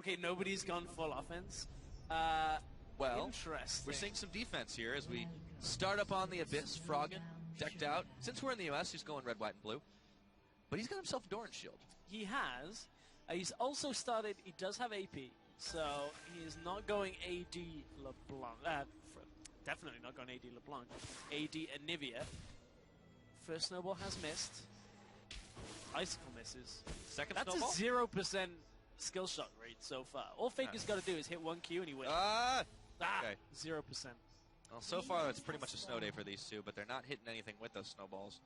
Okay, nobody's gone full offense. Well, interesting. We're seeing some defense here as we start up on the Abyss. Froggen decked out. Since we're in the U.S., he's going red, white, and blue. But he's got himself a Doran shield. He has. He's also started, he does have AP, so he is not going AD LeBlanc. Definitely not going AD LeBlanc. AD Anivia. First snowball has missed. Icicle misses. Second That's snowball? a 0% skill shot rate so far. All Faker's got to do is hit 1 Q and he wins. Okay. 0%. Well, so far it's pretty much a snow day for these two, but they're not hitting anything with those snowballs.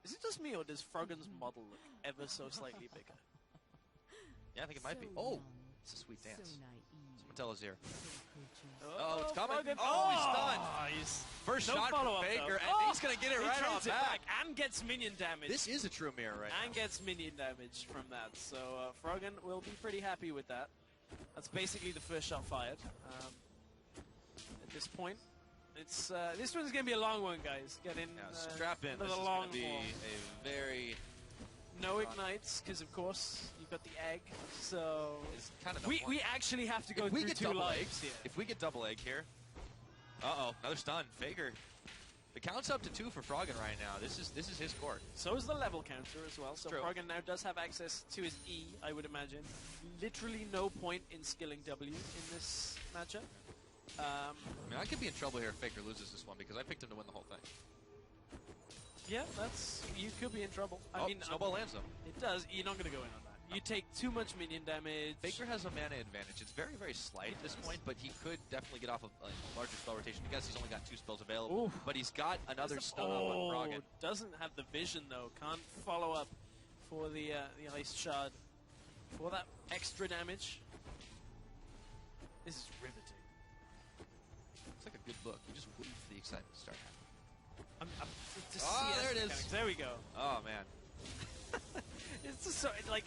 Is it just me, or does Froggen's model look ever so slightly bigger? Yeah, I think it might be. Oh, it's a sweet dance. Someone tell Azir. Oh, it's coming. Froggen. Oh, he's done. He's First no shot for Faker, and he's going to get it right on back. And gets minion damage. This is a true mirror right now. And gets minion damage from that. So Froggen will be pretty happy with that. That's basically the first shot fired. At this point, it's this one's going to be a long one, guys. Get in. Strap in. For This the is long going to be haul. a very... No ignites, because of course you've got the egg. So It's kind of we actually have to go through 2 lives here. If we get double egg here... Uh-oh, another stun. Faker. The count's up to 2 for Froggen right now. This is his court. So is the level counter as well. So True. Froggen now does have access to his E, I would imagine. Literally no point in skilling W in this matchup. I mean, I could be in trouble here if Faker loses this one because I picked him to win the whole thing. Yeah, you could be in trouble. I mean, snowball lands though. It does. You're not going to go in on that. You take too much minion damage. Faker has a mana advantage. It's very, very slight at this point, but he could definitely get off a larger spell rotation. I guess he's only got 2 spells available, but he's got another stun up on Froggen. Doesn't have the vision though. Can't follow up for the ice shard for that extra damage. This is riveting. It's like a good book. You just wait for the excitement to start happening. There it is. There we go. Oh man. It's just so, like,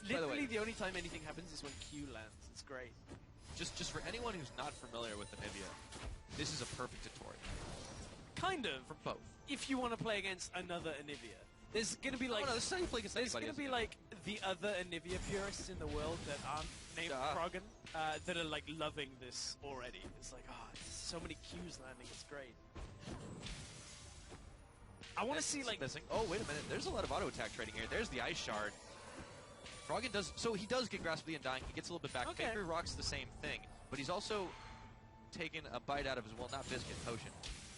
literally way, the only time anything happens is when Q lands. It's great. Just for anyone who's not familiar with Anivia, this is a perfect tutorial. Kind of. For both. If you want to play against another Anivia. There's going to be like... no, this is how you play against There's anybody, going to be like the other Anivia purists in the world that aren't named Froggen that are like loving this already. It's like, oh, so many Qs landing. It's great. I want to see like... Missing. Oh, wait a minute. There's a lot of auto attack trading here. There's the ice shard. Froggen does... So he does get Grasp of the Undying. He gets a little bit back. Okay. Faker rocks the same thing. But he's also taken a bite out of his, well, not biscuit, potion.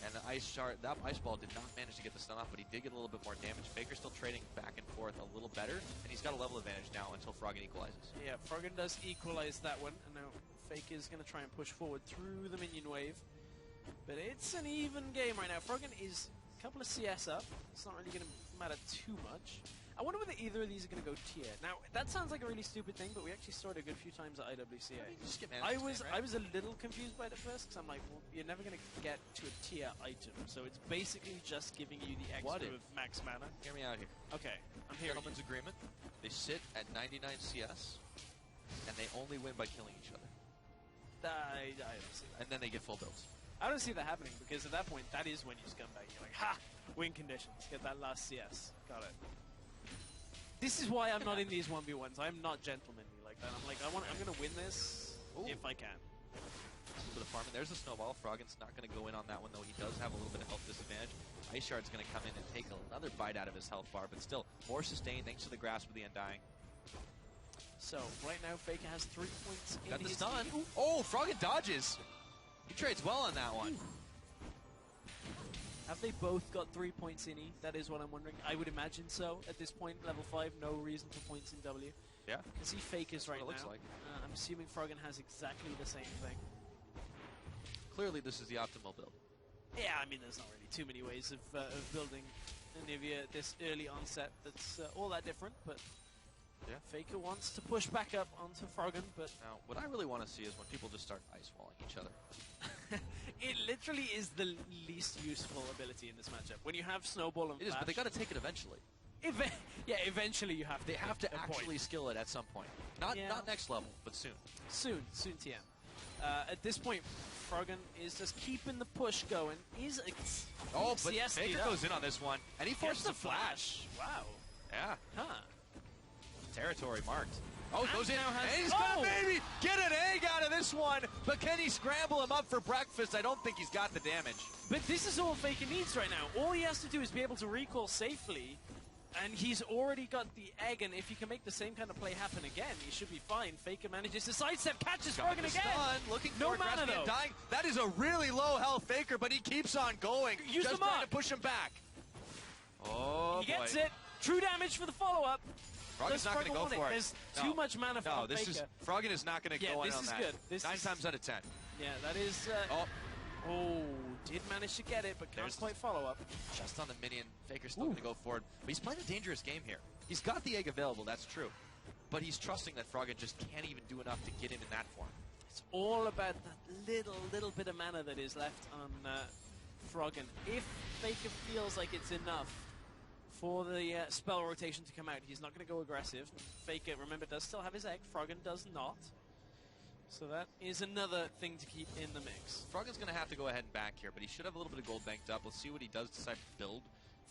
And the ice shard, that ice ball did not manage to get the stun off, but he did get a little bit more damage. Faker's still trading back and forth a little better, and he's got a level advantage now until Froggen equalizes. Yeah, Froggen does equalize that one, and now Faker's going to try and push forward through the minion wave. But it's an even game right now. Froggen is a couple of CS up. It's not really going to matter too much. I wonder whether either of these are going to go tier. Now, that sounds like a really stupid thing, but we actually saw it a good few times at IWCA. I was a little confused by it at first, because I'm like, well, you're never going to get to a tier item, so it's basically just giving you the extra of max mana. Hear me out here. Okay, I'm here. Gentleman's agreement. They sit at 99 CS, and they only win by killing each other. I don't see that. And then they get full builds. I don't see that happening, because at that point, that is when you scumbag. You're like, ha! Win conditions. Get that last CS. Got it. This is why I'm not in these 1v1s. I'm not gentlemanly like that. I'm like, I'm going to win this if I can. A little bit of farming. There's the snowball. Froggen's not going to go in on that one, though. He does have a little bit of health disadvantage. Ice Shard's going to come in and take another bite out of his health bar, but still more sustained thanks to the Grasp of the Undying. So, right now, Faker has 3 points in Got the his stun. team. Oh, Froggen dodges. He trades well on that one. Have they both got 3 points in E? That is what I'm wondering. I would imagine so. At this point, level 5, no reason for points in W. Yeah. I can see Faker's right now. Looks like. I'm assuming Froggen has exactly the same thing. Clearly, this is the optimal build. Yeah, I mean, there's not really too many ways of building Anivia this early onset that's all that different, but yeah. Faker wants to push back up onto Froggen, but... Now, what I really want to see is when people just start ice-walling each other. It literally is the least useful ability in this matchup. When you have Snowball and It is, Flash, but they got to take it eventually. Yeah, eventually you have to. They have to actually skill it at some point. Not next level, but soon. Soon TM. At this point, Froggen is just keeping the push going. But Faker goes in on this one, and he forces the a flash. Wow. Yeah. Huh. Territory marked. Oh, goes in. now has... And he's gonna maybe get an egg out of this one, but can he scramble him up for breakfast? I don't think he's got the damage. But this is all Faker needs right now. All he has to do is be able to recall safely, and he's already got the egg, and if he can make the same kind of play happen again, he should be fine. Faker manages to sidestep, catches Froggen again. Stun, looking no for mana, though. dying. That is a really low health Faker, but he keeps on going. Use just the trying mark. to push him back. Oh, he gets it. True damage for the follow-up. Froggen's not going to go for it. There's too much mana for No, this Faker. is Froggen is not going to go in this on is that. good. This 9 is, times out of 10. Yeah, that is... Oh, did manage to get it, but can't quite follow up. Just on the minion. Faker's still going to go for it. But he's playing a dangerous game here. He's got the egg available, that's true. But he's trusting that Froggen just can't even do enough to get him in that form. It's all about that little bit of mana that is left on Froggen. If Faker feels like it's enough for the spell rotation to come out, he's not going to go aggressive. Faker, remember, does still have his egg. Froggen does not. So that is another thing to keep in the mix. Froggen's going to have to go ahead and back here, but he should have a little bit of gold banked up. Let's see what he does decide to build.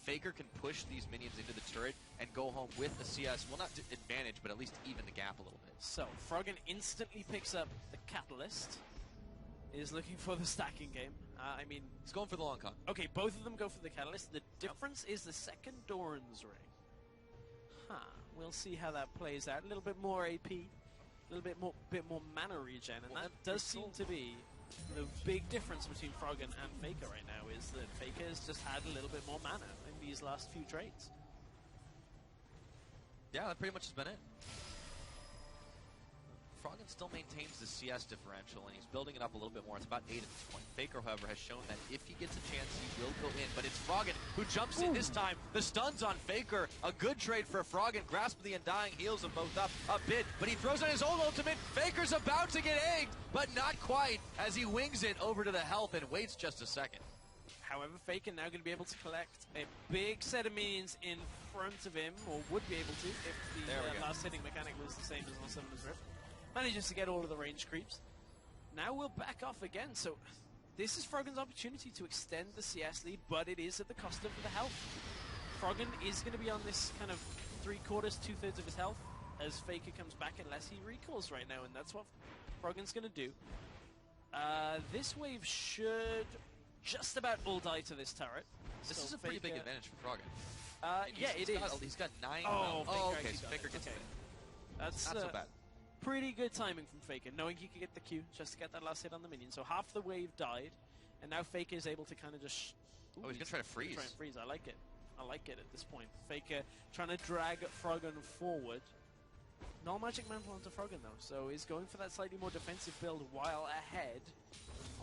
Faker can push these minions into the turret and go home with the CS. Well, not advantage, but at least even the gap a little bit. So, Froggen instantly picks up the Catalyst. Is looking for the stacking game. I mean... He's going for the long con. Okay, both of them go for the Catalyst. The difference is the second Doran's Ring. Huh. We'll see how that plays out. A little bit more AP. A little bit more mana regen. And that does seem to be the big difference between Froggen and Faker right now, is that Faker has just had a little bit more mana in these last few trades. Yeah, that pretty much has been it. Froggen still maintains the CS differential, and he's building it up a little bit more. It's about 8 at this point. Faker, however, has shown that if he gets a chance, he will go in. But it's Froggen who jumps in this time. The stun's on Faker. A good trade for Froggen. Grasp the Undying heals them both up a bit. But he throws on his own ultimate. Faker's about to get egged, but not quite, as he wings it over to the health and waits just a second. However, Faker now going to be able to collect a big set of minions in front of him, or would be able to, if the last hitting mechanic was the same as on Summoner's Rift. Manages to get all of the range creeps. Now we'll back off again, so this is Froggen's opportunity to extend the CS lead, but it is at the cost of the health. Froggen is going to be on this kind of 3/4, 2/3 of his health as Faker comes back unless he recalls right now, and that's what Froggen's going to do. This wave should just about all die to this turret. This is a pretty big advantage for Froggen. Yeah, it is. He's got 9. Okay, so Faker gets it. That's not so bad. Pretty good timing from Faker, knowing he could get the Q just to get that last hit on the minion. So half the wave died, and now Faker is able to kind of just... he's going to try to freeze. Try and freeze. I like it. I like it at this point. Faker trying to drag Froggen forward. No magic mantle onto Froggen, though, so he's going for that slightly more defensive build while ahead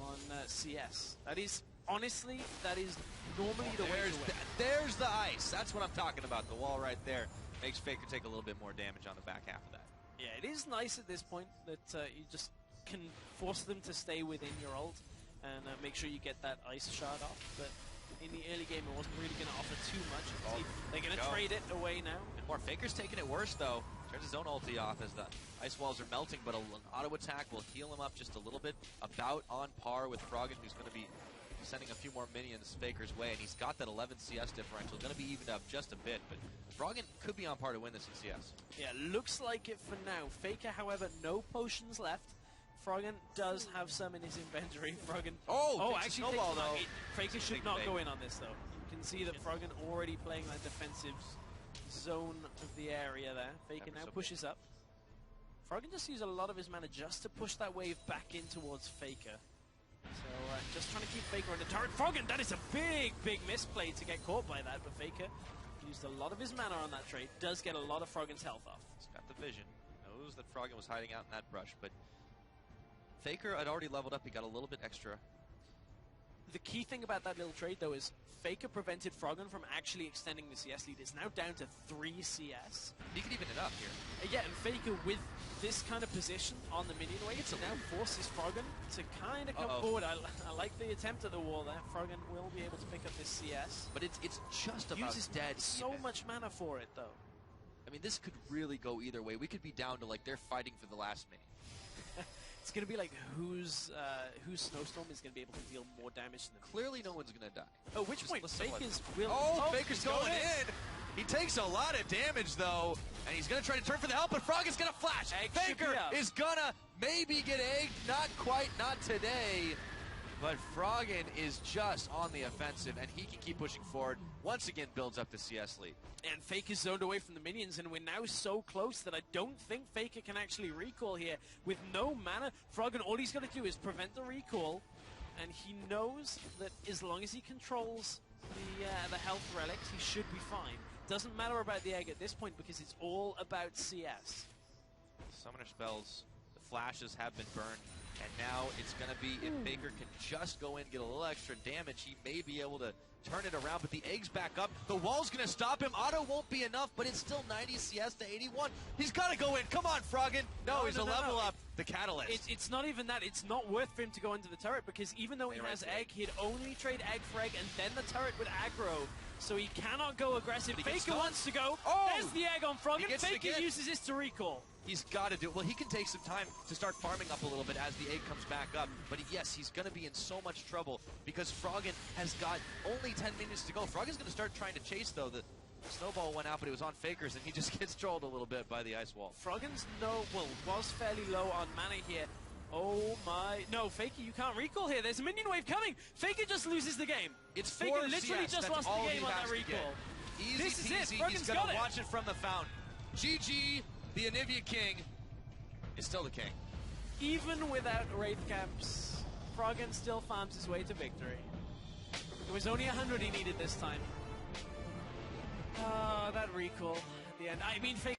on CS. That is, honestly, that is normally the way to win. There's the ice. That's what I'm talking about. The wall right there makes Faker take a little bit more damage on the back half of that. Yeah, it is nice at this point that you just can force them to stay within your ult and make sure you get that ice shard off. But in the early game, it wasn't really going to offer too much. They're going to trade it away now. And more. Faker's taking it worse, though. Turns his own ulti off as the ice walls are melting, but an auto attack will heal him up just a little bit. About on par with Froggen, who's going to be sending a few more minions Faker's way, and he's got that 11 CS differential. Going to be evened up just a bit, but Froggen could be on par to win this in CS. Yeah, looks like it for now. Faker, however, no potions left. Froggen does have some in his inventory. Froggen... actually, snowball, though. Faker should not go in on this, though. You can see that Froggen already playing that defensive zone of the area there. Faker now pushes up. Froggen just used a lot of his mana just to push that wave back in towards Faker. So, just trying to keep Faker on the turret. Froggen, that is a big misplay to get caught by that, but Faker used a lot of his mana on that trade. Does get a lot of Froggen's health off. He's got the vision. Knows that Froggen was hiding out in that brush, but Faker had already leveled up. He got a little bit extra. The key thing about that little trade, though, is Faker prevented Froggen from actually extending the CS lead. It's now down to 3 CS. He could even it up here. Yeah, and Faker, with this kind of position on the minion wave, now forces Froggen to kind of come forward. I like the attempt at the wall there. Froggen will be able to pick up this CS. But it's just about dead. So much mana for it, though. I mean, this could really go either way. We could be down to, like, they're fighting for the last minion. It's going to be like whose Snowstorm is going to be able to deal more damage than them. Clearly no one's going to die. Oh, which point Faker's will... Oh, Faker's going in! He takes a lot of damage, though, and he's going to try to turn for the help, but Froggen's going to flash! Faker is going to maybe get egged. Not quite, not today. But Froggen is just on the offensive, and he can keep pushing forward. Once again, builds up the CS lead. And Faker's zoned away from the minions, and we're now so close that I don't think Faker can actually recall here. With no mana, Froggen, all he's got to do is prevent the recall, and he knows that as long as he controls the health relics, he should be fine. Doesn't matter about the egg at this point because it's all about CS. Summoner spells, the flashes have been burned. And now it's going to be, if Faker can just go in, get a little extra damage, he may be able to turn it around. But the egg's back up. The wall's going to stop him. Auto won't be enough, but it's still 90 CS to 81. He's got to go in. Come on, Froggen. No, he's a level up. The catalyst. It's not even that. It's not worth for him to go into the turret because even though he has egg, he'd only trade egg for egg and then the turret would aggro. So he cannot go aggressive. Faker wants to go. Oh! There's the egg on Froggen. Faker uses this to recall. He's got to do it. Well, he can take some time to start farming up a little bit as the egg comes back up. But yes, he's going to be in so much trouble because Froggen has got only 10 minutes to go. Froggen's going to start trying to chase, though. The snowball went out, but it was on Faker's, and he just gets trolled a little bit by the ice wall. Froggen's was fairly low on mana here. Oh my... No, Faker, you can't recall here. There's a minion wave coming. Faker just loses the game. It's Faker literally just lost the game on that recall. Easy this peasy. is it. Froggen's He's going to watch it from the fountain. GG, the Anivia King is still the king. Even without Wraith Camps, Froggen still farms his way to victory. It was only 100 he needed this time. Oh, that recall at the end. I mean, Faker